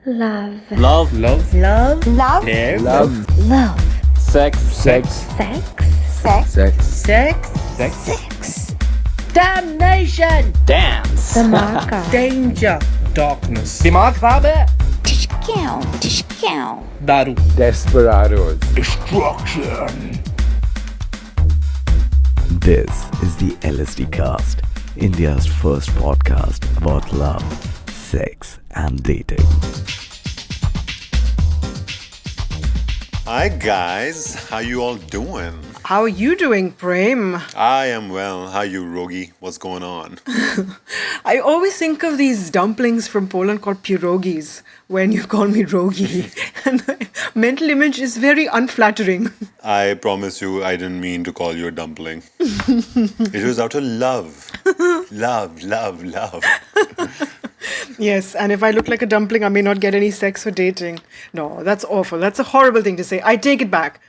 Love. Love. Love. Love. Love. Care. Love. Love. Sex. Sex. Sex. Sex. Sex. Sex. Damnation. Dance. Dhamaka. Danger. Darkness. दिमाग खराब है. Tishkow. Daru. Desperados. Destruction. This is the LSDcast, India's first podcast about love, sex, and dating. Hi guys, how you all doing? How are you doing, Prem? I am well. How you, Rogi? What's going on? I always think of these dumplings from Poland called pierogis when you call me Rogi. And the mental image is very unflattering. I promise you, I didn't mean to call you a dumpling. It was out of love. Love. Yes, and if I look like a dumpling, I may not get any sex or dating. No, that's awful. That's a horrible thing to say. I take it back.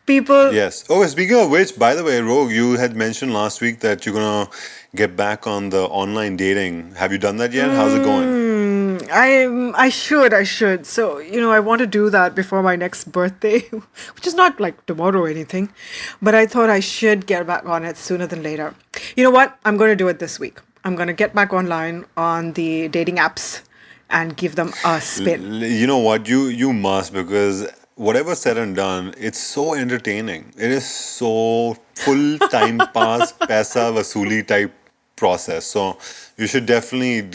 People... Yes. Oh, speaking of which, by the way, Rogue, you had mentioned last week that you're going to get back on the online dating. Have you done that yet? How's it going? I should. So, I want to do that before my next birthday, which is not like tomorrow or anything. But I thought I should get back on it sooner than later. You know what? I'm going to do it this week. I'm going to get back online on the dating apps and give them a spin. You know what? You must, because whatever said and done, it's so entertaining. It is so full time pass, paisa vasuli type process. So you should definitely,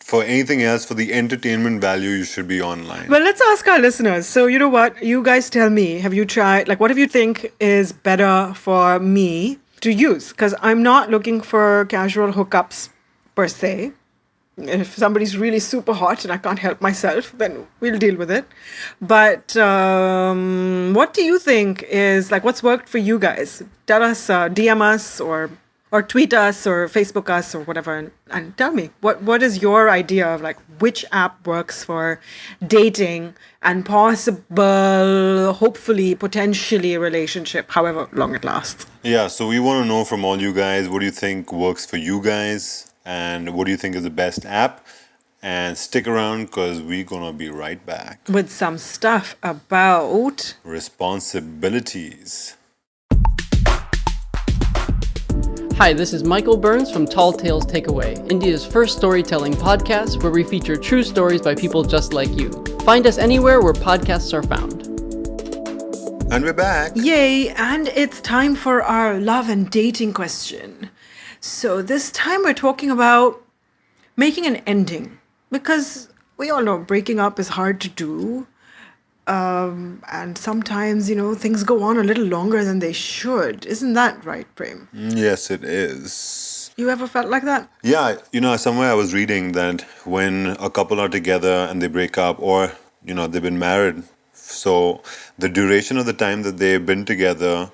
for anything else, for the entertainment value, you should be online. Well, let's ask our listeners. So, you know what? You guys tell me, have you tried, what do you think is better for me to use? Because I'm not looking for casual hookups per se. If somebody's really super hot and I can't help myself, then we'll deal with it. But what do you think is, what's worked for you guys? Tell us, DM us or tweet us or Facebook us or whatever, and tell me what is your idea of which app works for dating and possible, hopefully, potentially a relationship, however long it lasts. Yeah, so we want to know from all you guys, what do you think works for you guys, and what do you think is the best app? And stick around, because we're gonna be right back with some stuff about responsibilities. Hi, this is Michael Burns from Tall Tales Takeaway, India's first storytelling podcast where we feature true stories by people just like you. Find us anywhere where podcasts are found. And we're back. Yay, and it's time for our love and dating question. So this time we're talking about making an ending, because we all know breaking up is hard to do. And sometimes, things go on a little longer than they should. Isn't that right, Prem? Yes, it is. You ever felt like that? Yeah, somewhere I was reading that when a couple are together and they break up, or, they've been married, so the duration of the time that they've been together,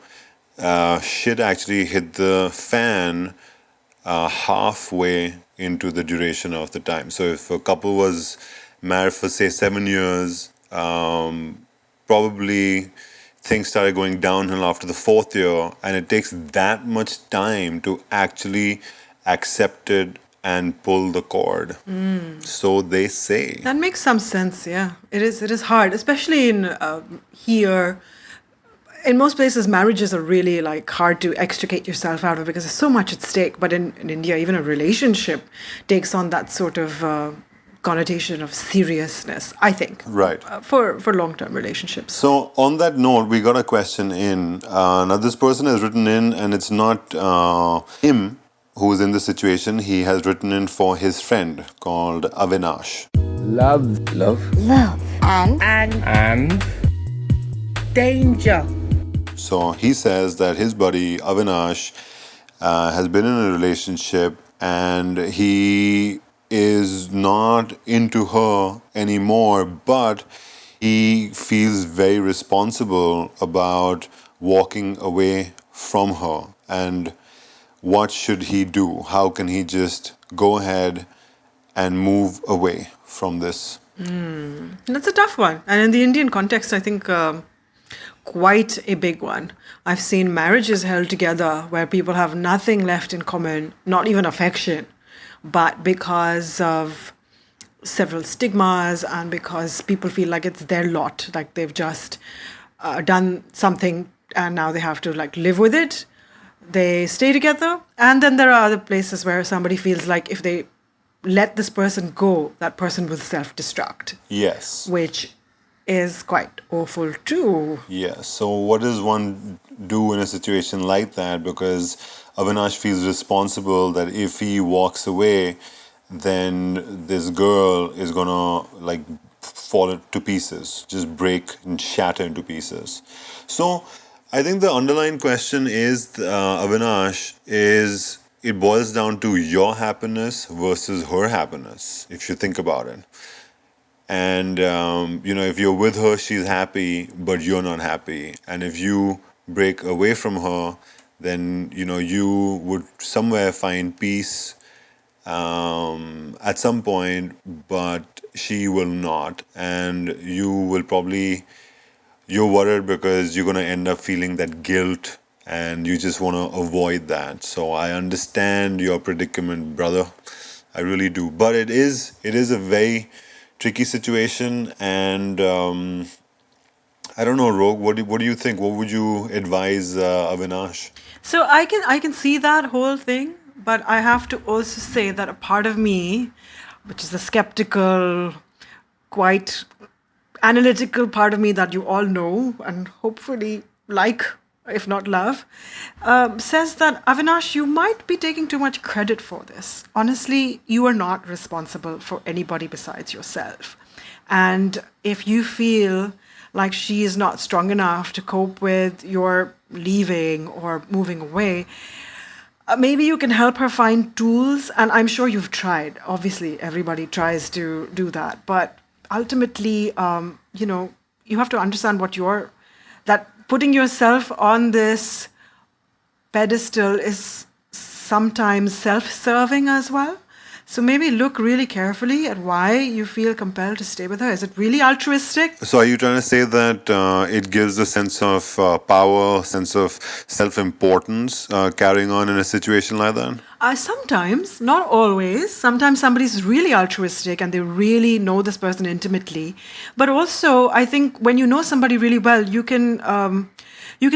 shit actually hit the fan halfway into the duration of the time. So if a couple was married for, say, 7 years, probably things started going downhill after the 4th year, and it takes that much time to actually accept it and pull the cord. So they say. That makes some sense, yeah. It is hard, especially in here. In most places, marriages are really hard to extricate yourself out of because there's so much at stake. But in India, even a relationship takes on that sort of connotation of seriousness, I think. Right. For long-term relationships. So on that note, we got a question in. Now this person has written in, and it's not him who's in this situation. He has written in for his friend called Avinash. Love. And danger. So he says that his buddy Avinash has been in a relationship, and he is not into her anymore, but he feels very responsible about walking away from her. And what should he do? How can he just go ahead and move away from this? That's a tough one. And in the Indian context, I think quite a big one. I've seen marriages held together where people have nothing left in common, not even affection, but because of several stigmas and because people feel like it's their lot, like they've just done something and now they have to like live with it. They stay together. And then there are other places where somebody feels like if they let this person go, that person will self-destruct. Yes. Which is quite awful too. Yes. So what does one do in a situation like that? Because Avinash feels responsible that if he walks away, then this girl is gonna like fall to pieces, just break and shatter into pieces. So I think the underlying question is, Avinash, is it boils down to your happiness versus her happiness, if you think about it. And, if you're with her, she's happy, but you're not happy. And if you break away from her, then, you would somewhere find peace at some point, but she will not. And you're worried because you're going to end up feeling that guilt and you just want to avoid that. So I understand your predicament, brother. I really do. But it is a very tricky situation, and I don't know, Rogue. What do you think? What would you advise Avinash? So I can see that whole thing, but I have to also say that a part of me, which is a skeptical, quite analytical part of me that you all know and hopefully like, if not love, says that Avinash, you might be taking too much credit for this. Honestly, you are not responsible for anybody besides yourself. And if you feel like she is not strong enough to cope with your leaving or moving away, maybe you can help her find tools. And I'm sure you've tried. Obviously, everybody tries to do that. But ultimately, you have to understand that putting yourself on this pedestal is sometimes self-serving as well. So maybe look really carefully at why you feel compelled to stay with her. Is it really altruistic? So are you trying to say that it gives a sense of power, sense of self-importance carrying on in a situation like that? Sometimes, not always. Sometimes somebody's really altruistic and they really know this person intimately. But also, I think when you know somebody really well, you can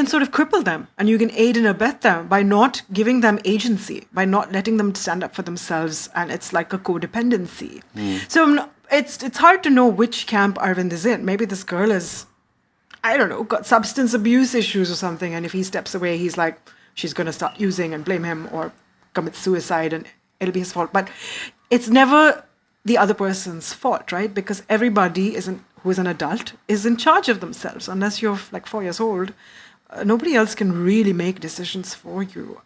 sort of cripple them and you can aid and abet them by not giving them agency, by not letting them stand up for themselves. And it's like a codependency. So it's hard to know which camp Arvind is in. Maybe this girl is, I don't know, got substance abuse issues or something. And if he steps away, he's like, she's going to start using and blame him or commit suicide and it'll be his fault. But it's never the other person's fault, right? Because everybody who is an adult is in charge of themselves. Unless you're like 4 years old, nobody else can really make decisions for you.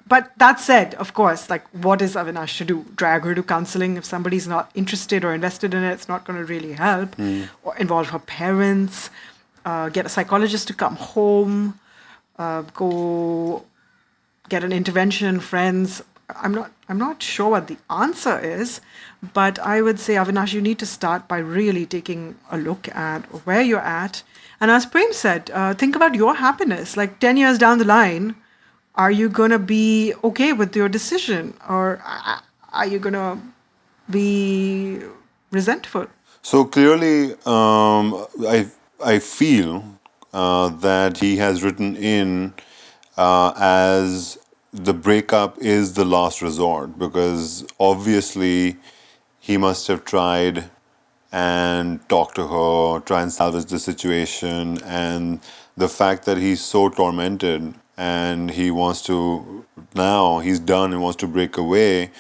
But that said, of course, like what is Avinash to do? Drag her to counseling? If somebody's not interested or invested in it, it's not going to really help. Or involve her parents, get a psychologist to come home, go get an intervention, friends. I'm not sure what the answer is, but I would say, Avinash, you need to start by really taking a look at where you're at. And as Prem said, think about your happiness. Like 10 years down the line, are you going to be okay with your decision? Or are you going to be resentful? So clearly, I feel that he has written in as the breakup is the last resort, because obviously he must have tried and talked to her, try and salvage the situation, and the fact that he's so tormented and he's done and wants to break away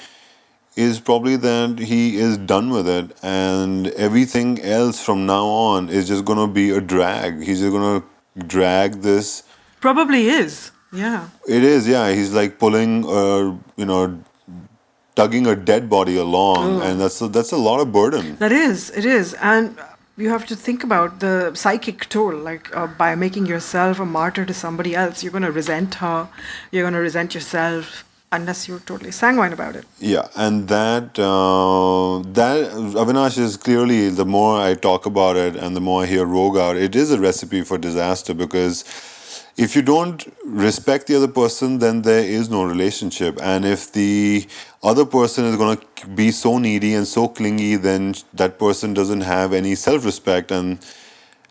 is probably that he is done with it, and everything else from now on is just going to be a drag. He's just going to drag this. Probably is. Yeah. It is, yeah. He's like pulling, tugging a dead body along, and that's a lot of burden. It is. And you have to think about the psychic toll, like by making yourself a martyr to somebody else, you're going to resent her, you're going to resent yourself, unless you're totally sanguine about it. Yeah, and that Avinash is clearly, the more I talk about it and the more I hear Rogue out, it is a recipe for disaster, because if you don't respect the other person, then there is no relationship. And if the other person is going to be so needy and so clingy, then that person doesn't have any self-respect, and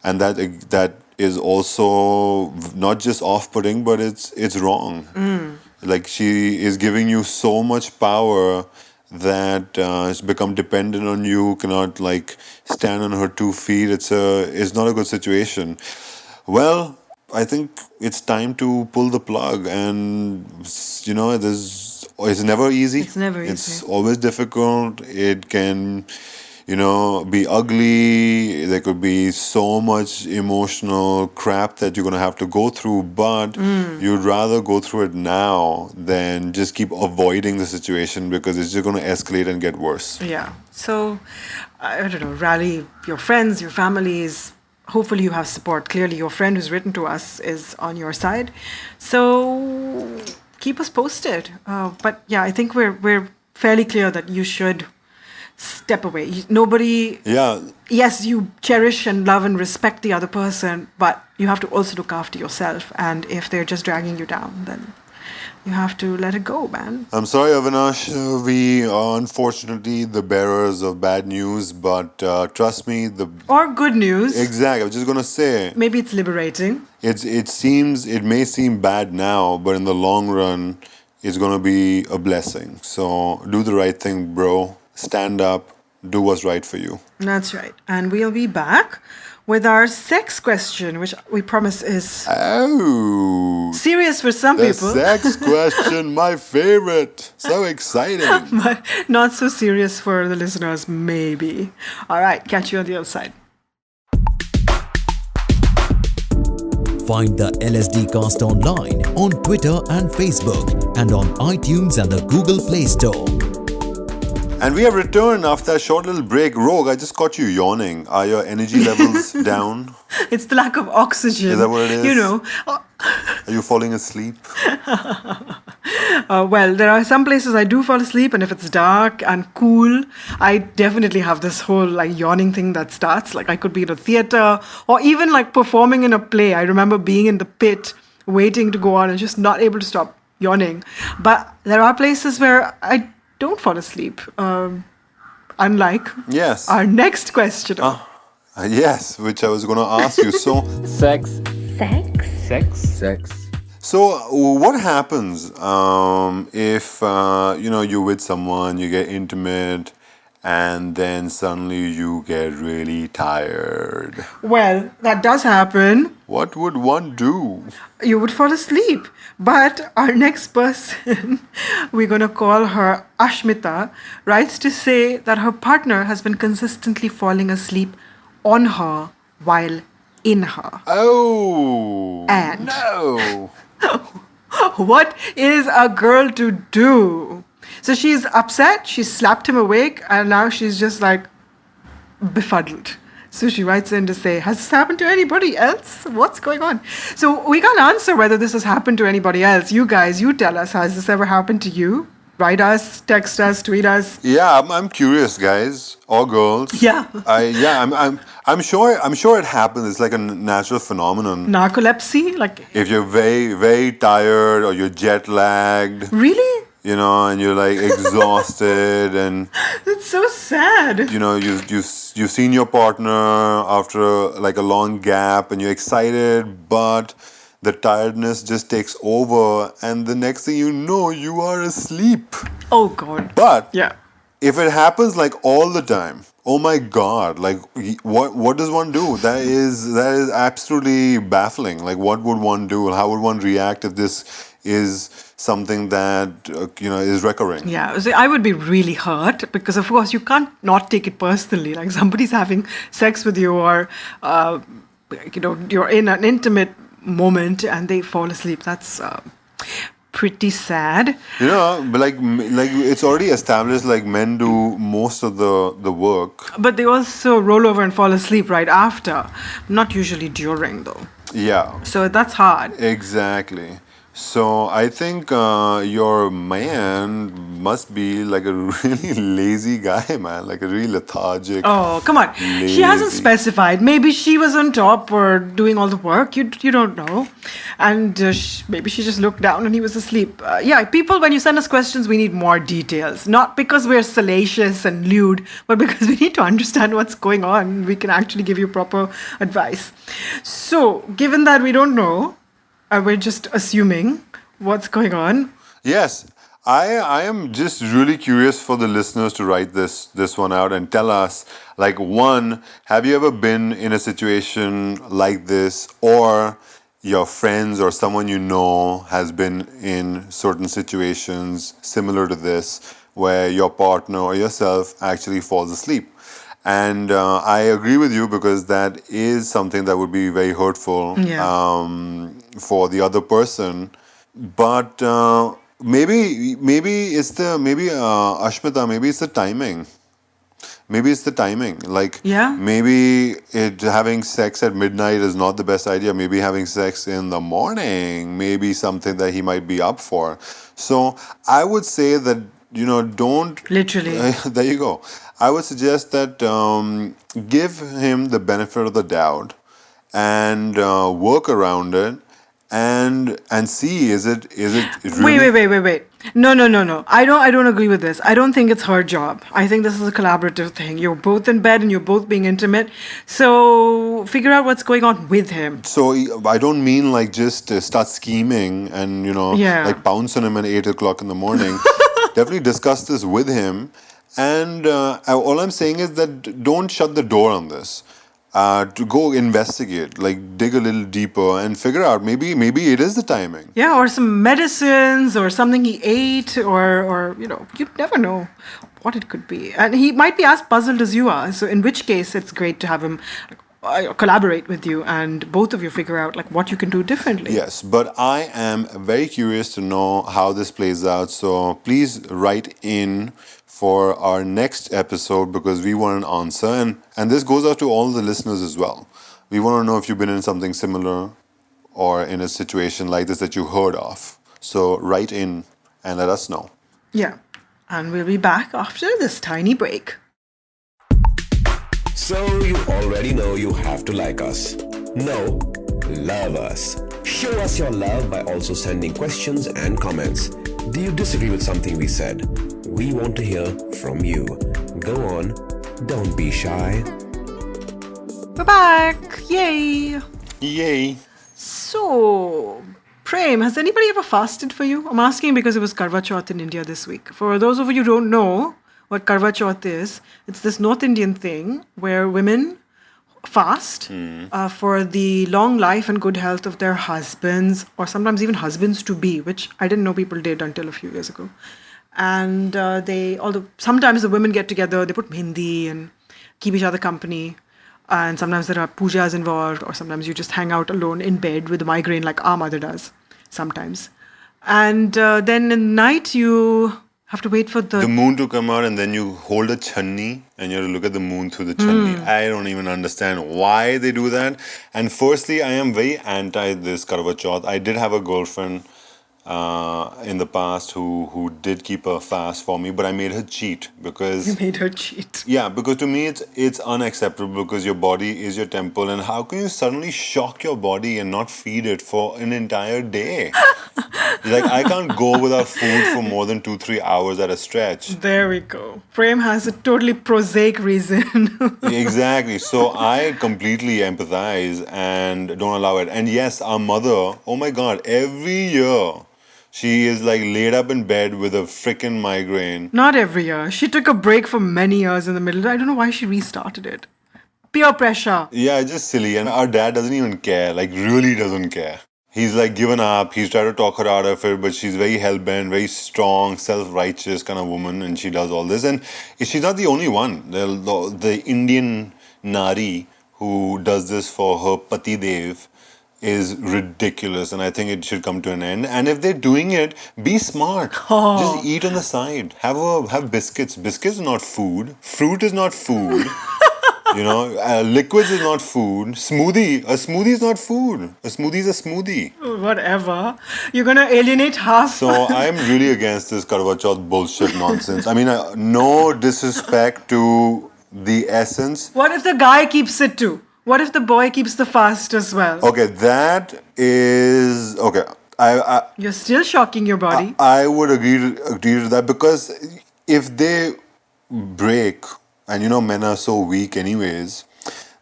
that is also not just off-putting, but it's wrong. Like, she is giving you so much power that it's become dependent on you, cannot like stand on her 2 feet. It's not a good situation. Well, I think it's time to pull the plug, and it's never easy. It's never easy. It's always difficult. It can, be ugly. There could be so much emotional crap that you're going to have to go through, but you'd rather go through it now than just keep avoiding the situation, because it's just going to escalate and get worse. Yeah. So, I don't know, rally your friends, your families. Hopefully you have support. Clearly your friend who's written to us is on your side. So, keep us posted. But yeah, I think we're fairly clear that you should step away. Nobody... Yeah. Yes, you cherish and love and respect the other person, but you have to also look after yourself. And if they're just dragging you down, then you have to let it go, man. I'm sorry, Avinash. We are unfortunately the bearers of bad news, but trust me, Or good news. Exactly. I was just going to say... Maybe it's liberating. It may seem bad now, but in the long run, it's going to be a blessing. So do the right thing, bro. Stand up. Do what's right for you. That's right. And we'll be back with our sex question, which we promise is serious for some people. The sex question, my favorite. So exciting. But not so serious for the listeners, maybe. All right. Catch you on the other side. Find the LSDcast online on Twitter and Facebook, and on iTunes and the Google Play Store. And we have returned after a short little break. Rogue, I just caught you yawning. Are your energy levels down? It's the lack of oxygen. Is that what it is? You know. Are you falling asleep? Well, there are some places I do fall asleep, and if it's dark and cool, I definitely have this whole like yawning thing that starts. Like I could be in a theater or even like performing in a play. I remember being in the pit, waiting to go on and just not able to stop yawning. But there are places where I don't fall asleep. Unlike our next question. Yes, which I was going to ask you. So, Sex. So, what happens if you're with someone, you get intimate, and then suddenly you get really tired? Well, that does happen. What would one do? You would fall asleep. But our next person, we're going to call her Ashmita, writes to say that her partner has been consistently falling asleep on her while in her. Oh, and no. What is a girl to do? So she's upset, she slapped him awake, and now she's just like befuddled. So she writes in to say, has this happened to anybody else? What's going on? So we can't answer whether this has happened to anybody else. You guys, you tell us, has this ever happened to you? Write us, text us, tweet us. Yeah, I'm curious, guys or girls. Yeah. I'm sure it happens. It's like a natural phenomenon. Narcolepsy, like if you're very, very tired or you're jet lagged. Really? And you're like exhausted, and it's so sad. You've seen your partner after like a long gap, and you're excited, but the tiredness just takes over, and the next thing you know, you are asleep. Oh God. But yeah, if it happens like all the time, oh my God, like what does one do? That is absolutely baffling. Like, what would one do? How would one react if this is something that is recurring? Yeah, so I would be really hurt, because of course you can't not take it personally. Like somebody's having sex with you, or you're in an intimate moment and they fall asleep. That's pretty sad. But like it's already established, like men do most of the work, but they also roll over and fall asleep right after, not usually during though. Yeah. So that's hard. Exactly. So I think your man must be like a really lazy guy, man. Like a really lethargic, Oh, come on. She hasn't lazy. specified. Maybe she was on top or doing all the work. You don't know. And maybe she just looked down and he was asleep. Yeah, people, when you send us questions, we need more details. Not because we're salacious and lewd, but because we need to understand what's going on. We can actually give you proper advice. So, given that we don't know, we're just assuming what's going on. Yes, I am just really curious for the listeners to write this one out and tell us, like, one, have you ever been in a situation like this, or your friends or someone you know has been in certain situations similar to this where your partner or yourself actually falls asleep. And I agree with you because that is something that would be very hurtful for the other person. But maybe Ashmita, maybe it's the timing. Maybe it's the timing. Like, Yeah. maybe having sex at midnight is not the best idea. Maybe having sex in the morning, maybe something that he might be up for. So I would say that, don't. Literally. There you go. I would suggest that give him the benefit of the doubt and work around it and see is it really. Wait. No. I don't agree with this. I don't think it's her job. I think this is a collaborative thing. You're both in bed and you're both being intimate. So figure out what's going on with him. So I don't mean like just start scheming and Yeah. like pounce on him at 8 o'clock in the morning. Definitely discuss this with him. And all I'm saying is that don't shut the door on this. To go investigate, like dig a little deeper and figure out maybe it is the timing. Yeah, or some medicines or something he ate or you'd never know what it could be. And he might be as puzzled as you are. So in which case it's great to have him collaborate with you and both of you figure out like what you can do differently. Yes, but I am very curious to know how this plays out. So please write in for our next episode because we want an answer. And this goes out to all the listeners as well. We want to know if you've been in something similar or in a situation like this that you heard of. So write in and let us know. Yeah. And we'll be back after this tiny break. So you already know you have to like us. No, love us. Show us your love by also sending questions and comments. Do you disagree with something we said? We want to hear from you. Go on, don't be shy. We're back. Yay. Yay. So, Prem, has anybody ever fasted for you? I'm asking because it was Karva Chauth in India this week. For those of you who don't know what Karva Chauth is, it's this North Indian thing where women fast for the long life and good health of their husbands or sometimes even husbands-to-be, which I didn't know people did until a few years ago. And although sometimes the women get together, they put mehndi and keep each other company. And sometimes there are pujas involved, or sometimes you just hang out alone in bed with a migraine like our mother does sometimes. And then in the night, you have to wait for the moon to come out, and then you hold a chunni and you have to look at the moon through the chunni. I don't even understand why they do that. And firstly, I am very anti this Karva Chauth. I did have a girlfriend in the past who did keep a fast for me, but I made her cheat because You made her cheat. yeah, because to me it's unacceptable because your body is your temple, and how can you suddenly shock your body and not feed it for an entire day? Like I can't go without food for more than 2-3 hours at a stretch. There we go. Prem has a totally prosaic reason. Exactly. So I completely empathize and don't allow it. And yes, our mother, oh my God, every year she is like laid up in bed with a freaking migraine. Not every year. She took a break for many years in the middle. I don't know why she restarted it. Peer pressure. Yeah, it's just silly. And our dad doesn't even care, like really doesn't care. He's like given up. He's tried to talk her out of it, but she's very hell-bent, very strong, self-righteous kind of woman, and she does all this. And she's not the only one. The Indian Nari who does this for her Pati Dev is ridiculous, and I think it should come to an end. And if they're doing it, be smart. Just eat on the side. Have biscuits. Biscuits are not food. Fruit is not food. Liquids is not food. A smoothie is not food. A smoothie is a smoothie. Whatever. You're going to alienate half. So I'm really against this Karva Chauth bullshit nonsense. I mean, no disrespect to the essence. What if the guy keeps it too? What if the boy keeps the fast as well? Okay, that is... Okay, You're still shocking your body. I would agree to that, because if they break, and men are so weak anyways,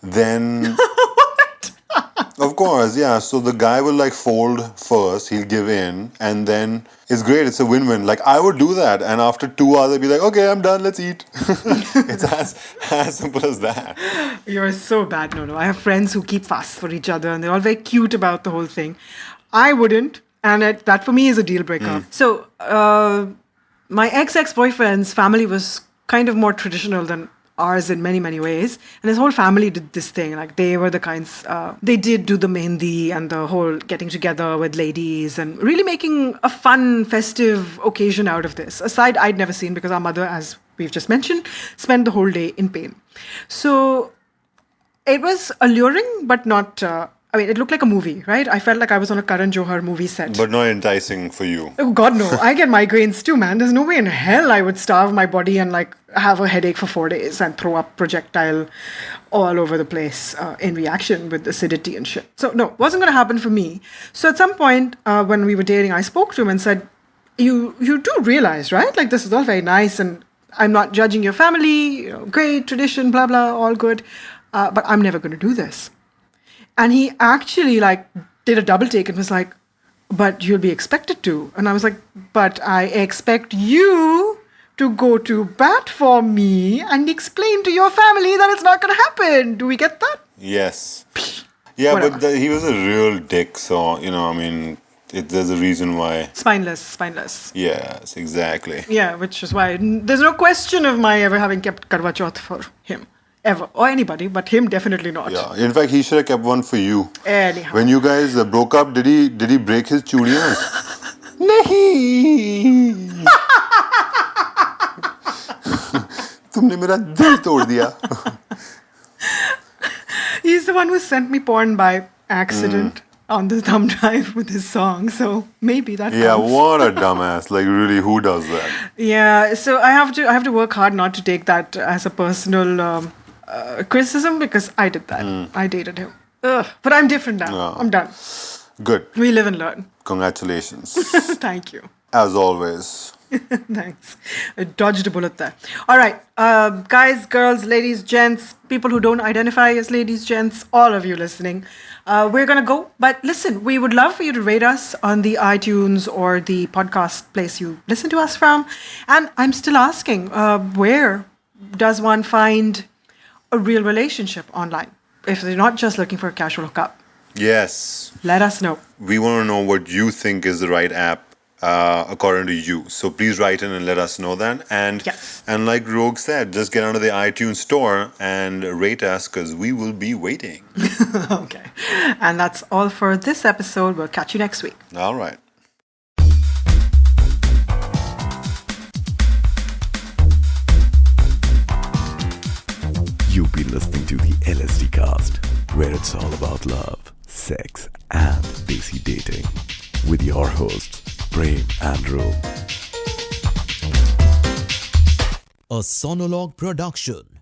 then... Of course, yeah. So the guy will fold first, he'll give in, and then it's great, it's a win-win. I would do that, and after 2 hours I'd be like, okay, I'm done, let's eat. It's as simple as that. You're so bad. No. I have friends who keep fast for each other, and they're all very cute about the whole thing. I wouldn't, and that for me is a deal breaker. So, my ex-boyfriend's family was kind of more traditional than ours in many, many ways. And his whole family did this thing. They were the kinds, they did do the mehendi and the whole getting together with ladies and really making a fun, festive occasion out of this. A side I'd never seen because our mother, as we've just mentioned, spent the whole day in pain. So it was alluring, but not... it looked like a movie, right? I felt like I was on a Karan Johar movie set. But not enticing for you. Oh, God, no. I get migraines too, man. There's no way in hell I would starve my body and have a headache for 4 days and throw up projectile all over the place in reaction with acidity and shit. So, no, wasn't going to happen for me. So at some point when we were dating, I spoke to him and said, you do realize, right? This is all very nice and I'm not judging your family, great, tradition, blah, blah, all good. But I'm never going to do this. And he actually did a double take and was like, but you'll be expected to. And I was like, but I expect you to go to bat for me and explain to your family that it's not going to happen. Do we get that? Yes. Yeah, whatever. But he was a real dick. So, there's a reason why. Spineless. Yes, exactly. Yeah, which is why there's no question of my ever having kept Karva Chauth for him. Ever. Or anybody, but him definitely not. Yeah. In fact, he should have kept one for you. Anyhow. When you guys broke up, did he break his chudiyas? Nahi. तुमने मेरा दिल तोड़ दिया. He's the one who sent me porn by accident on the thumb drive with his song, so maybe that counts. Yeah, what a dumbass. Really, who does that? Yeah, so I have to work hard not to take that as a personal criticism because I did that. I dated him. Ugh. But I'm different now. No. I'm done. Good. We live and learn. Congratulations. Thank you. As always. Thanks. I dodged a bullet there. All right. Guys, girls, ladies, gents, people who don't identify as ladies, gents, all of you listening. We're going to go. But listen, we would love for you to rate us on the iTunes or the podcast place you listen to us from. And I'm still asking, where does one find a real relationship online? If they're not just looking for a casual hookup. Yes. Let us know. We want to know what you think is the right app according to you. So please write in and let us know that. And yes. And like Rogue said, just get onto the iTunes store and rate us because we will be waiting. Okay. And that's all for this episode. We'll catch you next week. All right. You've been listening to the LSDcast, where it's all about love, sex, and desi dating, with your hosts, Prem and Rogue. A Sonologue production.